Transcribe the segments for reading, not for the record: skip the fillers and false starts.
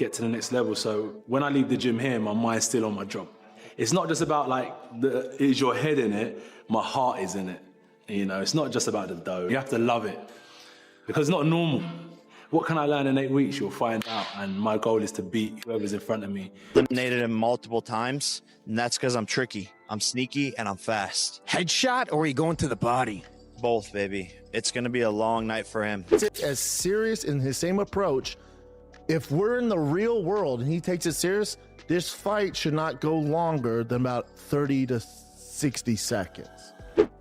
get to the next level. So when I leave the gym here, my mind's still on my job. It's not just about like, is your head in it? My heart is in it. You know, it's not just about the dough. You have to love it because it's not normal. What can I learn in 8 weeks? You'll find out. And my goal is to beat whoever's in front of me. Eliminated him multiple times, and that's because I'm tricky. I'm sneaky and I'm fast. Headshot, or are you going to the body? Both, baby. It's going to be a long night for him. As serious in his same approach, if we're in the real world and he takes it serious, this fight should not go longer than about 30 to 60 seconds.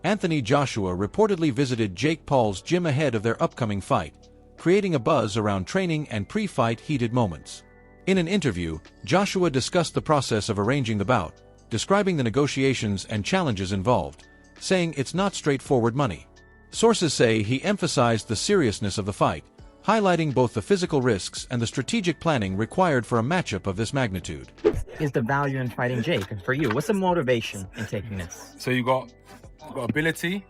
Anthony Joshua reportedly visited Jake Paul's gym ahead of their upcoming fight, creating a buzz around training and pre-fight heated moments. In an interview, Joshua discussed the process of arranging the bout, describing the negotiations and challenges involved, saying it's not straightforward money. Sources say he emphasized the seriousness of the fight, highlighting both the physical risks and the strategic planning required for a matchup of this magnitude. Is the value in fighting Jake? And for you, what's the motivation in taking this? So you've got ability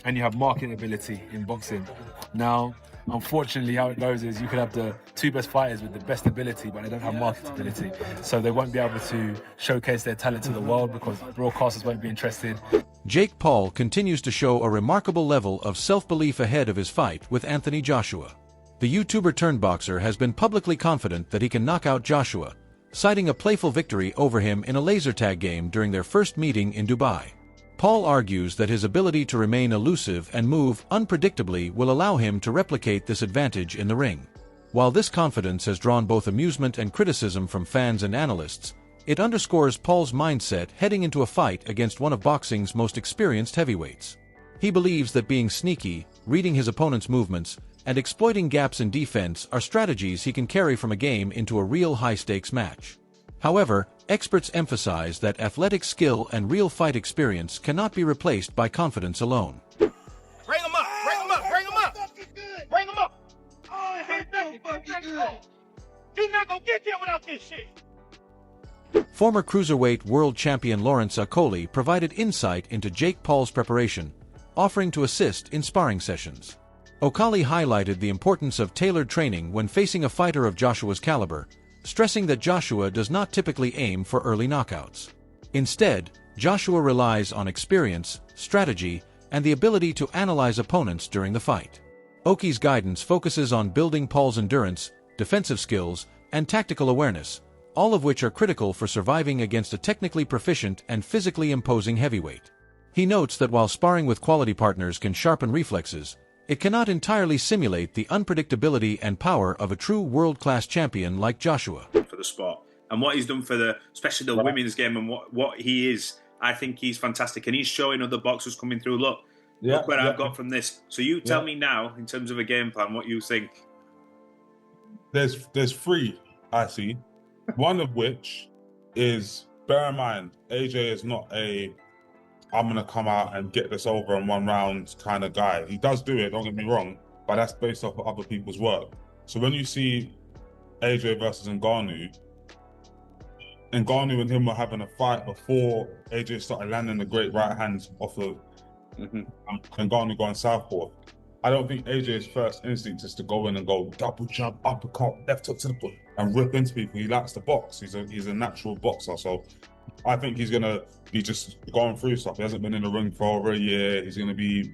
and you have marketability in boxing. Now, unfortunately, how it goes is you could have the two best fighters with the best ability, but they don't have marketability. So they won't be able to showcase their talent to the world because broadcasters won't be interested. Jake Paul continues to show a remarkable level of self-belief ahead of his fight with Anthony Joshua. The YouTuber-turned-boxer has been publicly confident that he can knock out Joshua, citing a playful victory over him in a laser tag game during their first meeting in Dubai. Paul argues that his ability to remain elusive and move unpredictably will allow him to replicate this advantage in the ring. While this confidence has drawn both amusement and criticism from fans and analysts, it underscores Paul's mindset heading into a fight against one of boxing's most experienced heavyweights. He believes that being sneaky, reading his opponent's movements, and exploiting gaps in defense are strategies he can carry from a game into a real high-stakes match. However, experts emphasize that athletic skill and real fight experience cannot be replaced by confidence alone. Bring him up! Bring him up! Bring him up! Bring him up! He's not gonna get there without this shit! Former cruiserweight world champion Lawrence Okolie provided insight into Jake Paul's preparation, offering to assist in sparring sessions. Okolie highlighted the importance of tailored training when facing a fighter of Joshua's caliber, stressing that Joshua does not typically aim for early knockouts. Instead, Joshua relies on experience, strategy, and the ability to analyze opponents during the fight. Oki's guidance focuses on building Paul's endurance, defensive skills, and tactical awareness, all of which are critical for surviving against a technically proficient and physically imposing heavyweight. He notes that while sparring with quality partners can sharpen reflexes, it cannot entirely simulate the unpredictability and power of a true world-class champion like Joshua. For the sport and what he's done for especially the women's game and what he is, I think he's fantastic, and he's showing other boxers coming through. Look what I've got from this. So you tell me now, in terms of a game plan, what you think. There's three I see. One of which is, bear in mind, AJ is not I'm going to come out and get this over in 1 round kind of guy. He does do it, don't get me wrong, but that's based off of other people's work. So when you see AJ versus Ngannou and him were having a fight before AJ started landing the great right hands off of Ngannou going southpaw. I don't think AJ's first instinct is to go in and go double jump, uppercut, left hook to the foot and rip into people. He likes to box. He's a natural boxer. So I think he's going to be just going through stuff. He hasn't been in the ring for over a year. He's going to be,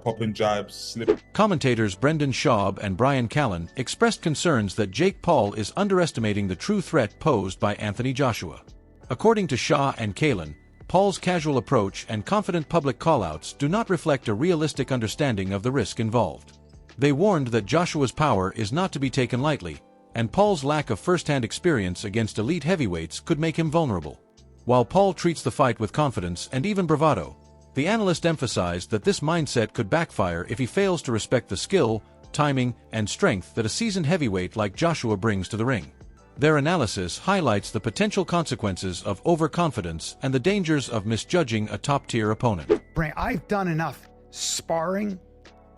popping jabs, slipping. Commentators Brendan Schaub and Brian Callen expressed concerns that Jake Paul is underestimating the true threat posed by Anthony Joshua. According to Shaw and Callen, Paul's casual approach and confident public callouts do not reflect a realistic understanding of the risk involved. They warned that Joshua's power is not to be taken lightly, and Paul's lack of first-hand experience against elite heavyweights could make him vulnerable. While Paul treats the fight with confidence and even bravado, the analyst emphasized that this mindset could backfire if he fails to respect the skill, timing, and strength that a seasoned heavyweight like Joshua brings to the ring. Their analysis highlights the potential consequences of overconfidence and the dangers of misjudging a top-tier opponent. I've done enough sparring,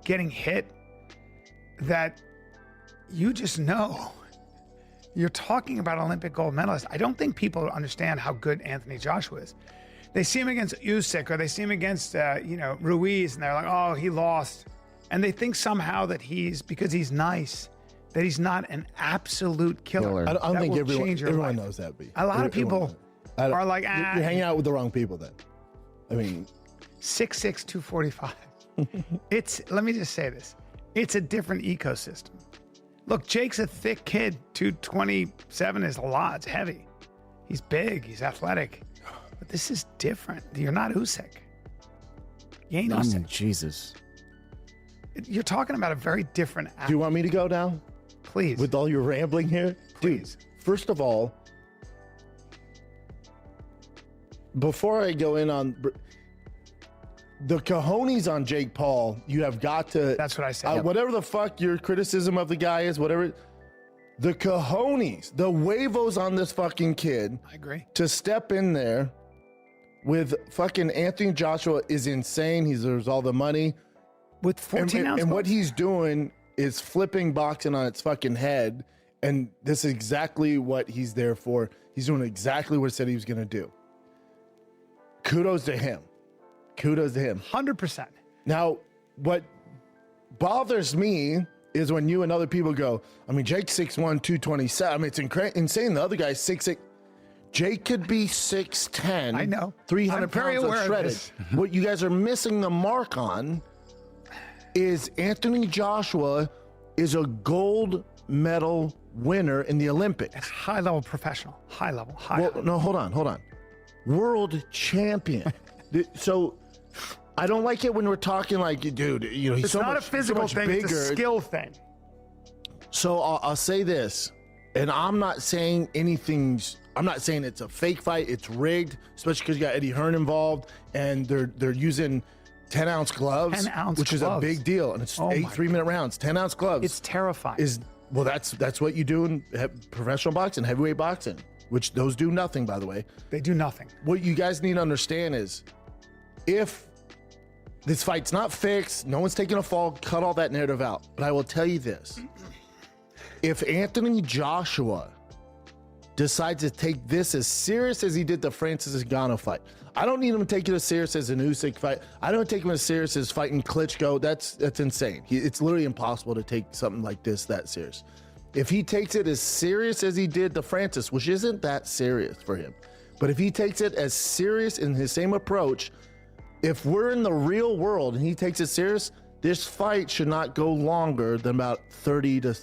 getting hit, that you just know. You're talking about Olympic gold medalist. I don't think people understand how good Anthony Joshua is. They see him against Usyk or they see him against, Ruiz, and they're like, oh, he lost. And they think somehow that because he's nice, that he's not an absolute killer. I don't that think will everyone change your everyone life. knows that. B. A lot of people are like, you're hanging out with the wrong people. Then, I mean, 6'6", 245. Let me just say this. It's a different ecosystem. Look, Jake's a thick kid. 227 is a lot. It's heavy. He's big. He's athletic. But this is different. You're not Usyk. You ain't Usyk. Jesus. You're talking about a very different Do you want me to go now? Please. With all your rambling here? Please. Dude, first of all, before I go in on the cojones on Jake Paul, you have got to. That's what I said. Whatever the fuck your criticism of the guy is, whatever. The cojones, the huevos on this fucking kid. I agree. To step in there with fucking Anthony Joshua is insane. He deserves all the money. With 14 ounce and what he's doing is flipping boxing on its fucking head. And this is exactly what he's there for. He's doing exactly what he said he was going to do. Kudos to him. Kudos to him. 100%. Now, what bothers me is when you and other people go, I mean, Jake's 6'1", 227. I mean, it's insane. The other guy's 6'6". Jake could be 6'10". I know. 300 I'm very pounds aware of of shredded. this. What you guys are missing the mark on is Anthony Joshua is a gold medal winner in the Olympics. High level professional. High level. No, hold on. World champion. So I don't like it when we're talking like, dude, you know, he's It's so not much, a physical so much thing. bigger. It's a skill thing. So I'll say this, and I'm not saying it's a fake fight. It's rigged, especially because you got Eddie Hearn involved, and they're using 10-ounce gloves, 10-ounce which is a gloves. big deal, and it's 8 3-minute rounds. 10-ounce gloves. It's terrifying. That's what you do in professional boxing, heavyweight boxing, which those do nothing, by the way. They do nothing. What you guys need to understand is, if this fight's not fixed, no one's taking a fall, cut all that narrative out. But I will tell you this. If Anthony Joshua decides to take this as serious as he did the Francis Ngannou fight, I don't need him to take it as serious as an Usyk fight. I don't take him as serious as fighting Klitschko. That's insane. It's literally impossible to take something like this that serious. If he takes it as serious as he did the Francis, which isn't that serious for him, but if he takes it as serious in his same approach, if we're in the real world and he takes it serious, this fight should not go longer than about 30 to...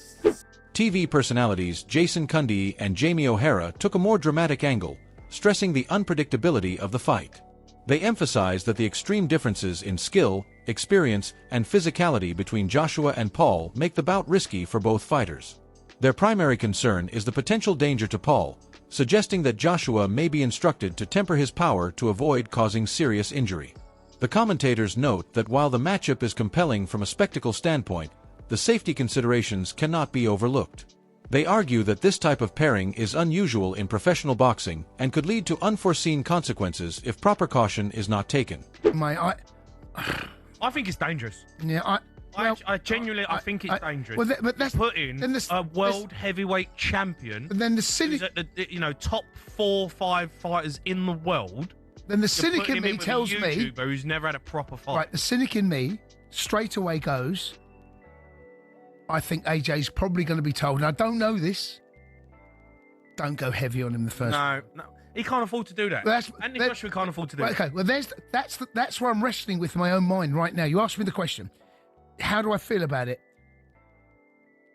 TV personalities Jason Cundy and Jamie O'Hara took a more dramatic angle, stressing the unpredictability of the fight. They emphasized that the extreme differences in skill, experience, and physicality between Joshua and Paul make the bout risky for both fighters. Their primary concern is the potential danger to Paul, suggesting that Joshua may be instructed to temper his power to avoid causing serious injury. The commentators note that while the matchup is compelling from a spectacle standpoint, the safety considerations cannot be overlooked. They argue that this type of pairing is unusual in professional boxing and could lead to unforeseen consequences if proper caution is not taken. Mate, I think it's dangerous. Yeah, I genuinely think it's dangerous. Well, but that's put in a world heavyweight champion. But then the cynic, top 4-5 fighters in the world. Then the cynic in me tells me, YouTuber who's never had a proper fight. Right, the cynic in me straight away goes, I think AJ's probably going to be told, and I don't know this, don't go heavy on him the first. No, he can't afford to do that. Anthony Joshua can't afford to do that. Okay, well, that's where I'm wrestling with my own mind right now. You asked me the question, how do I feel about it?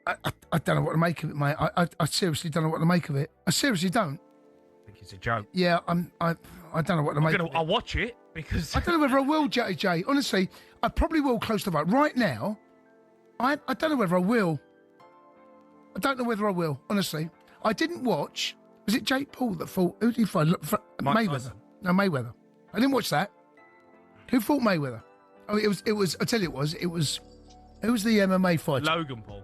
I don't know what to make of it, mate. I seriously don't know what to make of it. I seriously don't. I think it's a joke. Yeah, I don't know what to make of it. I'll watch it because I don't know whether I will, JJ. Honestly, I probably will close the vote. Right now, I don't know whether I will. I don't know whether I will, honestly. I didn't watch. Was it Jake Paul that fought? Who did he fight? Mayweather. Tyson. No, Mayweather. I didn't watch that. Who fought Mayweather? Oh, it was. I tell you, it was. Who was the MMA fighter? Logan Paul.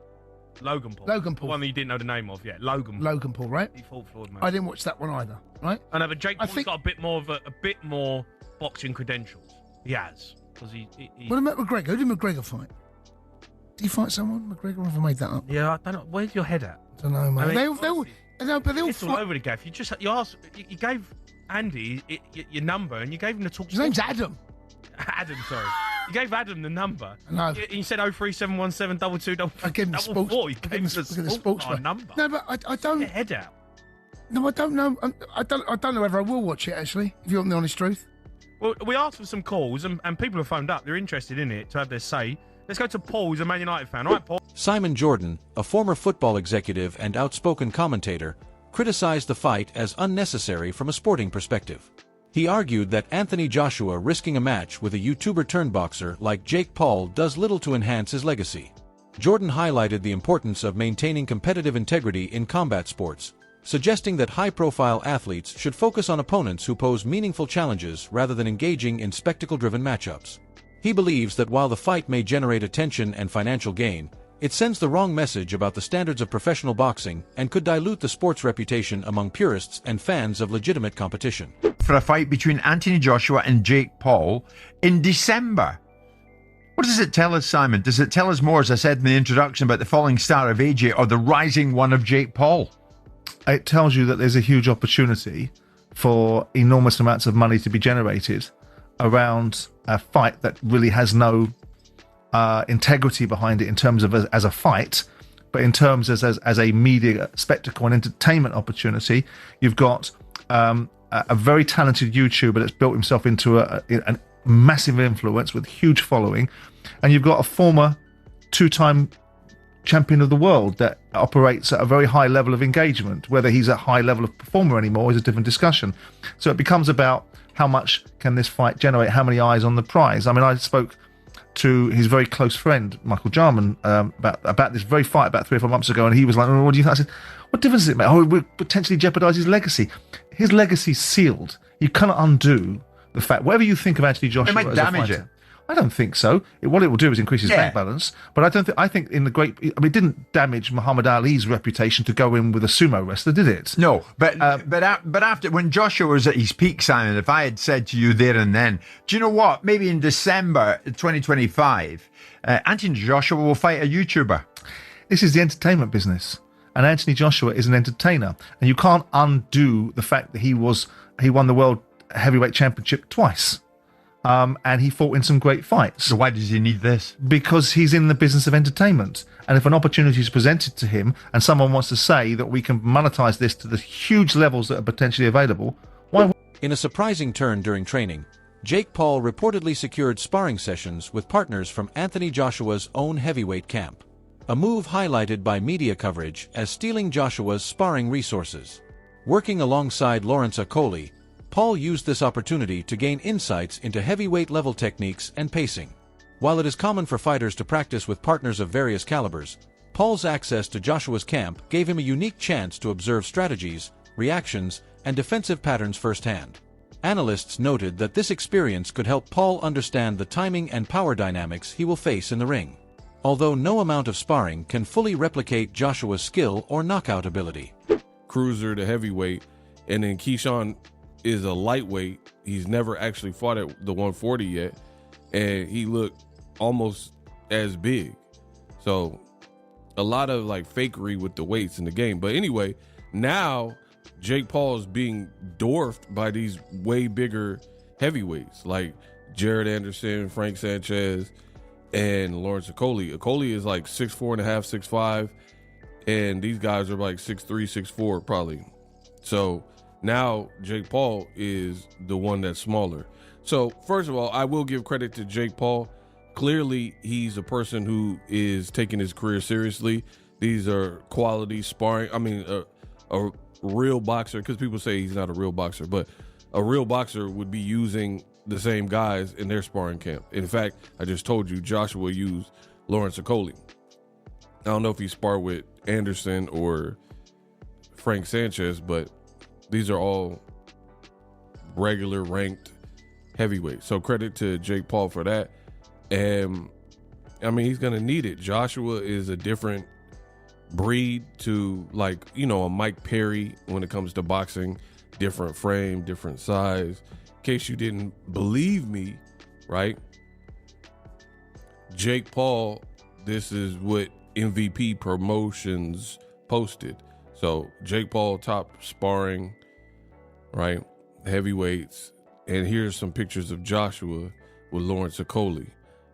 Logan Paul. The one that you didn't know the name of yet. Logan Paul, right? He fought Floyd Mayweather. I didn't watch that one either, right? I know, but Jake Paul's got a bit more boxing credentials. He has. Because he What about McGregor? Who did McGregor fight? Did he fight someone? McGregor? Have I made that up? Yeah, I don't know. Where's your head at? I don't know, mate. I mean, they all it's all over the gaff. You gave Andy your number and you gave him to talk. His name's Adam. Adam, sorry. You gave Adam the number. No. You said 03717 22 I gave him the sports. You I gave him the sports one. number. No, but I don't. Get your head out. No, I don't know. I don't know whether I will watch it, actually, if you want the honest truth. Well, we asked for some calls, and people have phoned up. They're interested in it to have their say. Let's go to Paul, who's a Man United fan. All right, Paul. Simon Jordan, a former football executive and outspoken commentator, criticized the fight as unnecessary from a sporting perspective. He argued that Anthony Joshua risking a match with a YouTuber turned boxer like Jake Paul does little to enhance his legacy. Jordan highlighted the importance of maintaining competitive integrity in combat sports, suggesting that high-profile athletes should focus on opponents who pose meaningful challenges rather than engaging in spectacle-driven matchups. He believes that while the fight may generate attention and financial gain, it sends the wrong message about the standards of professional boxing and could dilute the sport's reputation among purists and fans of legitimate competition. For a fight between Anthony Joshua and Jake Paul in December. What does it tell us, Simon? Does it tell us more, as I said in the introduction, about the falling star of AJ or the rising one of Jake Paul? It tells you that there's a huge opportunity for enormous amounts of money to be generated around a fight that really has no integrity behind it in terms of as a fight, but in terms as a media spectacle and entertainment opportunity. You've got a very talented YouTuber that's built himself into a massive influence with huge following, and you've got a former two-time champion of the world that operates at a very high level of engagement. Whether he's a high level of performer anymore is a different discussion. So it becomes about how much can this fight generate, how many eyes on the prize. I mean, I spoke to his very close friend Michael Jarman about this very fight about 3 or 4 months ago, and he was like, "Oh, what do you think?" I said, "What difference does it make? Oh, it would potentially jeopardize his legacy. His legacy's sealed. You cannot undo the fact. Whatever you think of Anthony Joshua, It might as a damage fighter, it. I don't think so. What it will do is increase his Yeah. bank balance. But I don't think. I think it didn't damage Muhammad Ali's reputation to go in with a sumo wrestler, did it? No, but after, when Joshua was at his peak, Simon, if I had said to you there and then, do you know what? Maybe in December 2025, Anthony Joshua will fight a YouTuber. This is the entertainment business, and Anthony Joshua is an entertainer, and you can't undo the fact that he won the world heavyweight championship twice. And he fought in some great fights. So why does he need this? Because he's in the business of entertainment. And if an opportunity is presented to him and someone wants to say that we can monetize this to the huge levels that are potentially available, why? In a surprising turn during training, Jake Paul reportedly secured sparring sessions with partners from Anthony Joshua's own heavyweight camp, a move highlighted by media coverage as stealing Joshua's sparring resources. Working alongside Lawrence Okoli, Paul used this opportunity to gain insights into heavyweight level techniques and pacing. While it is common for fighters to practice with partners of various calibers, Paul's access to Joshua's camp gave him a unique chance to observe strategies, reactions, and defensive patterns firsthand. Analysts noted that this experience could help Paul understand the timing and power dynamics he will face in the ring. Although no amount of sparring can fully replicate Joshua's skill or knockout ability. Cruiser to heavyweight, and then Keyshawn is a lightweight. He's never actually fought at the 140 yet, and he looked almost as big. So a lot of like fakery with the weights in the game. But anyway, now Jake Paul is being dwarfed by these way bigger heavyweights like Jared Anderson, Frank Sanchez, and Lawrence Okoli. Okoli is like 6'4.5", 6'5", and these guys are like 6'3", 6'4", probably. So now Jake Paul is the one that's smaller. So first of all, I will give credit to Jake Paul. Clearly, he's a person who is taking his career seriously. These are quality sparring. I mean, a real boxer, because people say he's not a real boxer, but a real boxer would be using the same guys in their sparring camp. In fact, I just told you Joshua used Lawrence Okoli. I don't know if he sparred with Anderson or Frank Sanchez, but these are all regular ranked heavyweights. So credit to Jake Paul for that. And I mean, he's going to need it. Joshua is a different breed to, like, you know, a Mike Perry when it comes to boxing. Different frame, different size. In case you didn't believe me, right? Jake Paul, this is what MVP Promotions posted. So Jake Paul top sparring, right? Heavyweights. And here's some pictures of Joshua with Lawrence Okoli.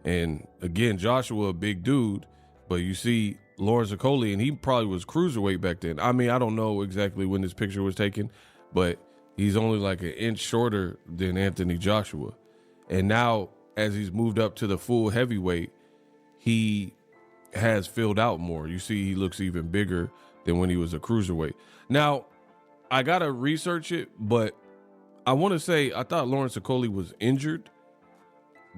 And again, Joshua, a big dude, but you see Lawrence Okolie, and he probably was cruiserweight back then. I mean, I don't know exactly when this picture was taken, but he's only like an inch shorter than Anthony Joshua. And now, as he's moved up to the full heavyweight, he has filled out more. You see, he looks even bigger than when he was a cruiserweight. Now, I got to research it, but I want to say I thought Lawrence Okolie was injured,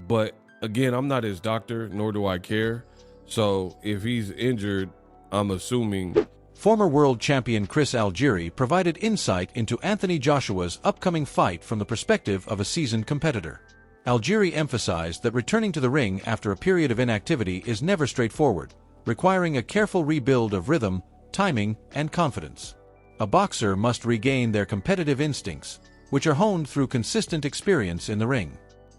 but again, I'm not his doctor, nor do I care. So if he's injured, I'm assuming. Former world champion Chris Algieri provided insight into Anthony Joshua's upcoming fight from the perspective of a seasoned competitor. Algieri emphasized that returning to the ring after a period of inactivity is never straightforward, requiring a careful rebuild of rhythm, timing, and confidence. A boxer must regain their competitive instincts, which are honed through consistent experience in the ring.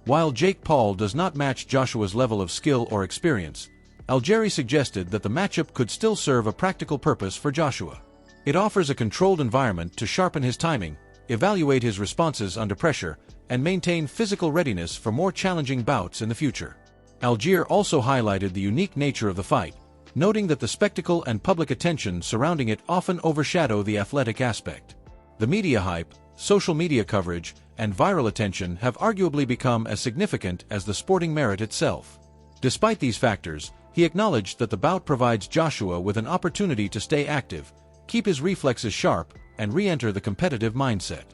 While Jake Paul does not match Joshua's level of skill or experience, Algieri suggested that the matchup could still serve a practical purpose for Joshua. It offers a controlled environment to sharpen his timing, evaluate his responses under pressure, and maintain physical readiness for more challenging bouts in the future. Algier also highlighted the unique nature of the fight, noting that the spectacle and public attention surrounding it often overshadow the athletic aspect. The media hype, social media coverage, and viral attention have arguably become as significant as the sporting merit itself. Despite these factors, he acknowledged that the bout provides Joshua with an opportunity to stay active, keep his reflexes sharp, and re-enter the competitive mindset.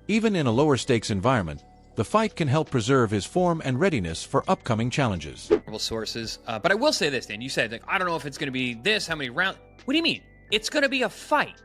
Even in a lower-stakes environment, the fight can help preserve his form and readiness for upcoming challenges. Sources, but I will say this, Dan. You said, like, I don't know if it's going to be this, how many rounds. What do you mean? It's going to be a fight.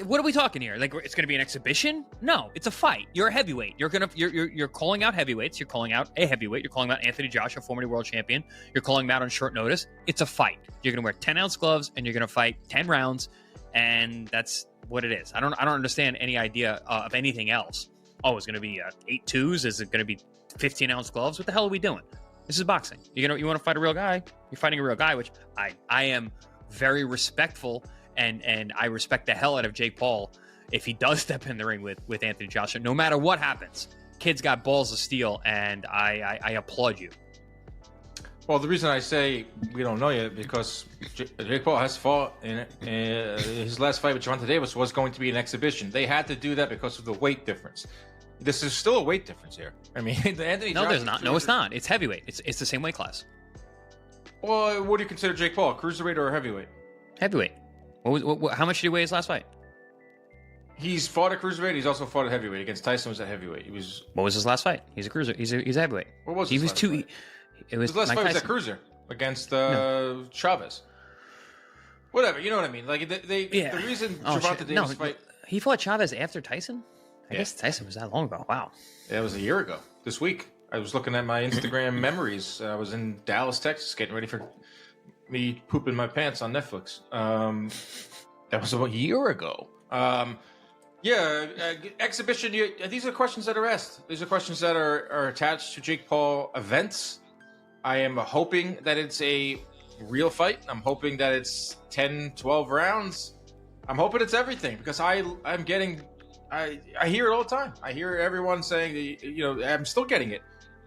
What are we talking here? Like, it's going to be an exhibition? No, it's a fight. You're a heavyweight. You're calling out heavyweights. You're calling out a heavyweight. You're calling out Anthony Joshua, former world champion. You're calling him out on short notice. It's a fight. You're going to wear 10-ounce gloves and you're going to fight 10 rounds, and that's what it is. I don't understand any idea of anything else. Oh, it's going to be 8 twos. Is it going to be 15-ounce gloves? What the hell are we doing? This is boxing. You want to fight a real guy? You're fighting a real guy, which I am very respectful. And I respect the hell out of Jake Paul if he does step in the ring with Anthony Joshua, no matter what happens. Kid's got balls of steel, and I applaud you. Well, the reason I say we don't know yet because Jake Paul has fought in it. His last fight with Gervonta Davis was going to be an exhibition. They had to do that because of the weight difference. This is still a weight difference here. I mean, Anthony. No, there's not. No, it's not. It's heavyweight. It's the same weight class. Well, what do you consider Jake Paul? Cruiserweight or heavyweight? Heavyweight. How much did he weigh his last fight? He's fought at cruiserweight. He's also fought at heavyweight. Against Tyson was at heavyweight. He was. What was his last fight? He's a cruiser. He's a heavyweight. What was his his last last fight? It was his last Mike fight was Tyson. at cruiser against Chavez. Whatever, you know what I mean. Like the reason Gervonta Davis fight. He fought Chavez after Tyson. I guess Tyson was that long ago. Wow. Yeah, it was a year ago. This week, I was looking at my Instagram memories. I was in Dallas, Texas, getting ready for me pooping my pants on Netflix. That was about a year ago. Exhibition. These are questions that are asked. These are questions that are attached to Jake Paul events. I am hoping that it's a real fight. I'm hoping that it's 10, 12 rounds. I'm hoping it's everything because I hear it all the time. I hear everyone saying, I'm still getting it.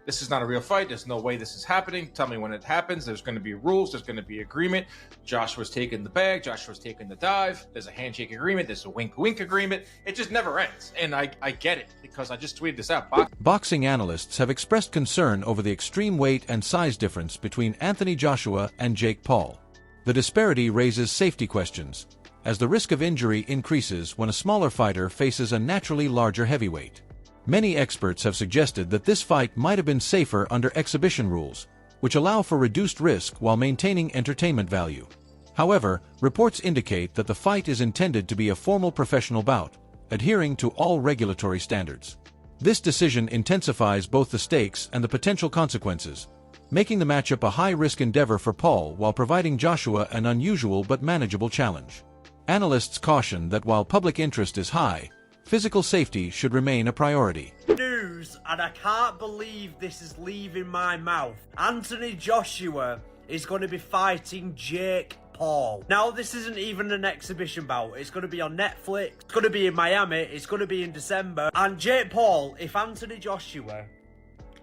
This is not a real fight. There's no way this is happening. Tell me when it happens. There's going to be rules. There's going to be agreement. Joshua's taking the bag. Joshua's taking the dive. There's a handshake agreement. There's a wink agreement. It just never ends. And I get it because I just tweeted this out. Boxing analysts have expressed concern over the extreme weight and size difference between Anthony Joshua and Jake Paul. The disparity raises safety questions, as the risk of injury increases when a smaller fighter faces a naturally larger heavyweight. Many experts have suggested that this fight might have been safer under exhibition rules, which allow for reduced risk while maintaining entertainment value. However, reports indicate that the fight is intended to be a formal professional bout, adhering to all regulatory standards. This decision intensifies both the stakes and the potential consequences, making the matchup a high-risk endeavor for Paul while providing Joshua an unusual but manageable challenge. Analysts caution that while public interest is high, physical safety should remain a priority. News, and I can't believe this is leaving my mouth. Anthony Joshua is going to be fighting Jake Paul. Now, this isn't even an exhibition bout. It's going to be on Netflix. It's going to be in Miami. It's going to be in December. And Jake Paul, if Anthony Joshua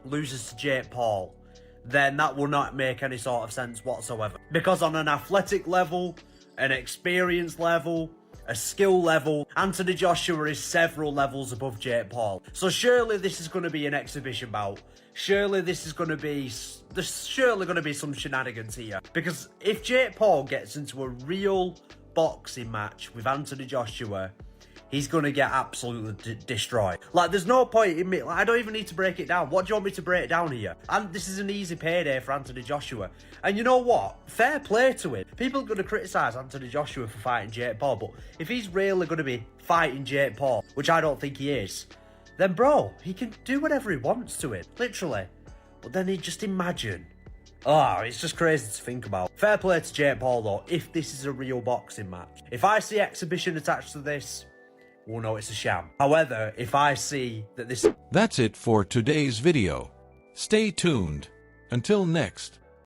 loses to Jake Paul, then that will not make any sort of sense whatsoever. Because on an athletic level, an experience level, a skill level, Anthony Joshua is several levels above Jake Paul. So surely this is going to be an exhibition bout. Surely this is going to be... There's surely going to be some shenanigans here. Because if Jake Paul gets into a real boxing match with Anthony Joshua, he's going to get absolutely destroyed. Like, there's no point in me... Like, I don't even need to break it down. What do you want me to break down here? And this is an easy payday for Anthony Joshua. And you know what? Fair play to him. People are going to criticise Anthony Joshua for fighting Jake Paul, but if he's really going to be fighting Jake Paul, which I don't think he is, then, bro, he can do whatever he wants to him. Literally. But then just imagine... Oh, it's just crazy to think about. Fair play to Jake Paul, though, if this is a real boxing match. If I see exhibition attached to this... we'll know it's a sham. However, if I see that this... That's it for today's video. Stay tuned. Until next.